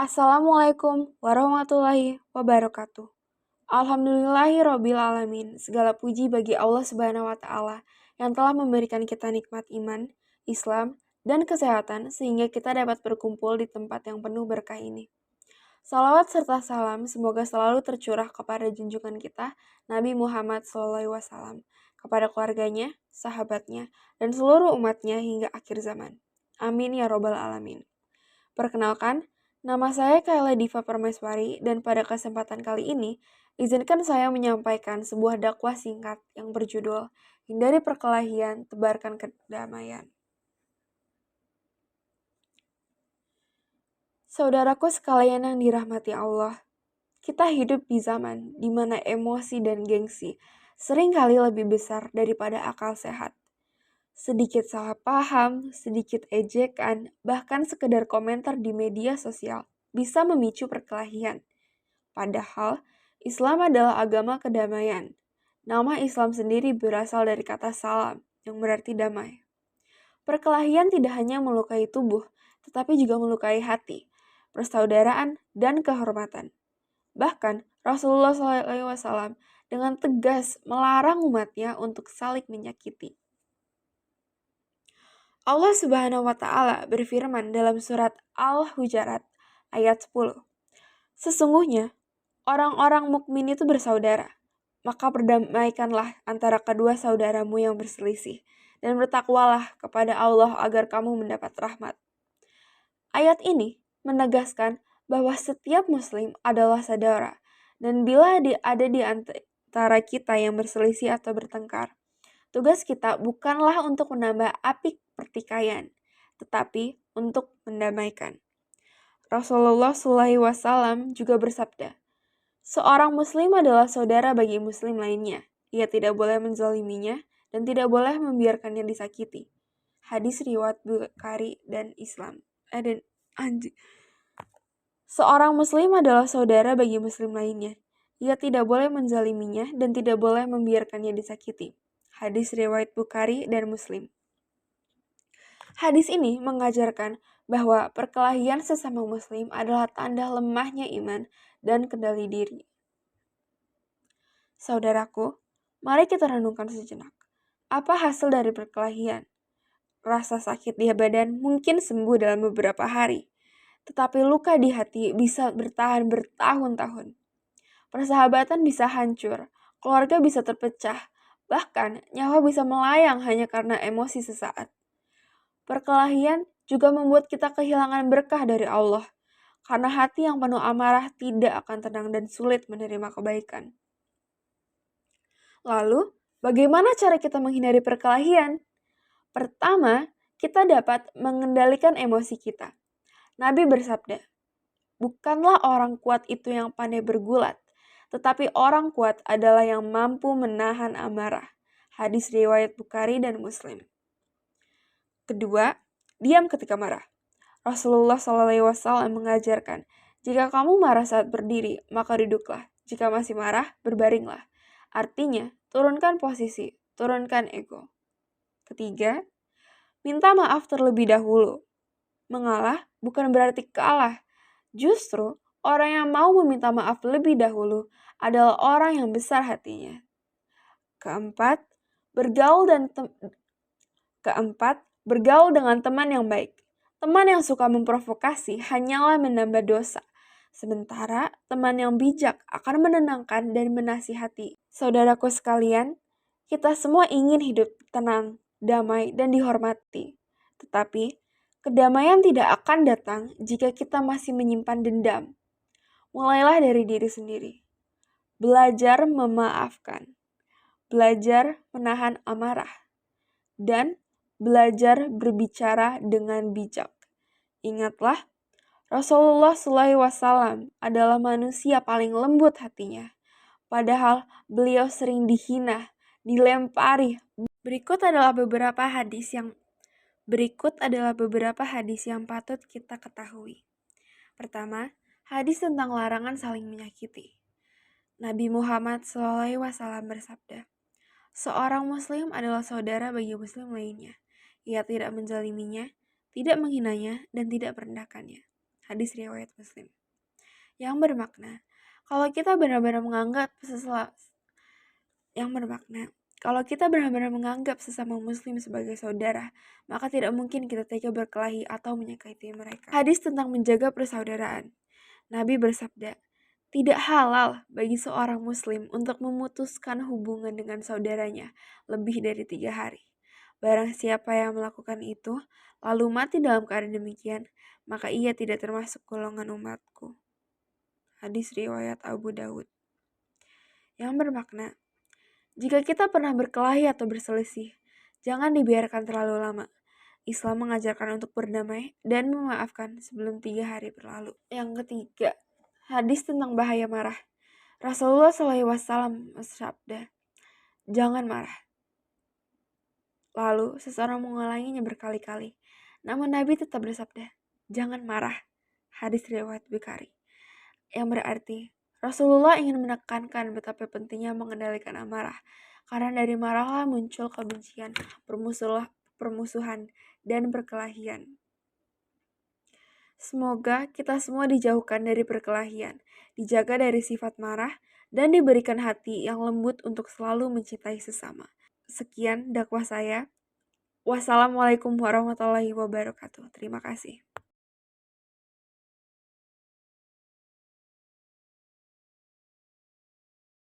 Assalamualaikum warahmatullahi wabarakatuh. Alhamdulillahirabbil alamin. Segala puji bagi Allah Subhanahu wa taala yang telah memberikan kita nikmat iman, Islam, dan kesehatan sehingga kita dapat berkumpul di tempat yang penuh berkah ini. Salawat serta salam semoga selalu tercurah kepada junjungan kita Nabi Muhammad SAW, kepada keluarganya, sahabatnya, dan seluruh umatnya hingga akhir zaman. Amin ya robbal alamin. Perkenalkan, nama saya Kayla Diva Permeswari dan pada kesempatan kali ini, izinkan saya menyampaikan sebuah dakwah singkat yang berjudul Hindari Perkelahian, Tebarkan Kedamaian. Saudaraku sekalian yang dirahmati Allah, kita hidup di zaman di mana emosi dan gengsi seringkali lebih besar daripada akal sehat. Sedikit salah paham, sedikit ejekan, bahkan sekedar komentar di media sosial bisa memicu perkelahian. Padahal, Islam adalah agama kedamaian. Nama Islam sendiri berasal dari kata salam, yang berarti damai. Perkelahian tidak hanya melukai tubuh, tetapi juga melukai hati, persaudaraan, dan kehormatan. Bahkan, Rasulullah SAW dengan tegas melarang umatnya untuk saling menyakiti. Allah Subhanahu wa taala berfirman dalam surat Al-Hujurat ayat 10. Sesungguhnya orang-orang mukmin itu bersaudara, maka perdamaikanlah antara kedua saudaramu yang berselisih dan bertakwalah kepada Allah agar kamu mendapat rahmat. Ayat ini menegaskan bahwa setiap muslim adalah saudara dan bila ada di antara kita yang berselisih atau bertengkar, tugas kita bukanlah untuk menambah api pertikaian, tetapi untuk mendamaikan. Rasulullah SAW juga bersabda, seorang muslim adalah saudara bagi muslim lainnya. Ia tidak boleh menzaliminya dan tidak boleh membiarkannya disakiti. Hadis riwayat Bukhari dan Seorang muslim adalah saudara bagi muslim lainnya. Ia tidak boleh menzaliminya dan tidak boleh membiarkannya disakiti. Hadis riwayat Bukhari dan Muslim. Hadis ini mengajarkan bahwa perkelahian sesama muslim adalah tanda lemahnya iman dan kendali diri. Saudaraku, mari kita renungkan sejenak. Apa hasil dari perkelahian? Rasa sakit di badan mungkin sembuh dalam beberapa hari, tetapi luka di hati bisa bertahan bertahun-tahun. Persahabatan bisa hancur, keluarga bisa terpecah, bahkan nyawa bisa melayang hanya karena emosi sesaat. Perkelahian juga membuat kita kehilangan berkah dari Allah, karena hati yang penuh amarah tidak akan tenang dan sulit menerima kebaikan. Lalu, bagaimana cara kita menghindari perkelahian? Pertama, kita dapat mengendalikan emosi kita. Nabi bersabda, bukanlah orang kuat itu yang pandai bergulat, tetapi orang kuat adalah yang mampu menahan amarah. Hadis riwayat Bukhari dan Muslim. Kedua, diam ketika marah. Rasulullah SAW mengajarkan, jika kamu marah saat berdiri, maka duduklah. Jika masih marah, berbaringlah. Artinya, turunkan posisi, turunkan ego. Ketiga, minta maaf terlebih dahulu. Mengalah bukan berarti kalah. Justru, orang yang mau meminta maaf lebih dahulu adalah orang yang besar hatinya. Keempat, bergaul dengan teman yang baik. Teman yang suka memprovokasi hanyalah menambah dosa. Sementara teman yang bijak akan menenangkan dan menasihati. Saudaraku sekalian, kita semua ingin hidup tenang, damai, dan dihormati. Tetapi, kedamaian tidak akan datang jika kita masih menyimpan dendam. Mulailah dari diri sendiri. Belajar memaafkan. Belajar menahan amarah. Dan belajar berbicara dengan bijak. Ingatlah, Rasulullah SAW adalah manusia paling lembut hatinya. Padahal beliau sering dihina, dilempari. Berikut adalah beberapa hadis yang patut kita ketahui. Pertama, hadis tentang larangan saling menyakiti. Nabi Muhammad SAW bersabda, seorang muslim adalah saudara bagi muslim lainnya. Ia tidak menzaliminya, tidak menghinanya, dan tidak merendahkannya. Hadis riwayat Muslim. Yang bermakna, kalau kita benar-benar menganggap sesama muslim sebagai saudara, maka tidak mungkin kita tega berkelahi atau menyakiti mereka. Hadis tentang menjaga persaudaraan. Nabi bersabda, tidak halal bagi seorang muslim untuk memutuskan hubungan dengan saudaranya lebih dari 3 hari. Barang siapa yang melakukan itu, lalu mati dalam keadaan demikian, maka ia tidak termasuk golongan umatku. Hadis riwayat Abu Dawud. Yang bermakna, jika kita pernah berkelahi atau berselisih, jangan dibiarkan terlalu lama. Islam mengajarkan untuk berdamai dan memaafkan sebelum 3 hari berlalu. Yang ketiga, hadis tentang bahaya marah. Rasulullah SAW bersabda, jangan marah. Lalu seseorang mengulanginya berkali-kali. Namun Nabi tetap bersabda, jangan marah. Hadis riwayat Bukhari. Yang berarti, Rasulullah ingin menekankan betapa pentingnya mengendalikan amarah. Karena dari marahlah muncul kebencian, permusuhan, dan perkelahian. Semoga kita semua dijauhkan dari perkelahian, dijaga dari sifat marah, dan diberikan hati yang lembut untuk selalu mencintai sesama. Sekian dakwah saya. Wassalamualaikum warahmatullahi wabarakatuh. Terima kasih.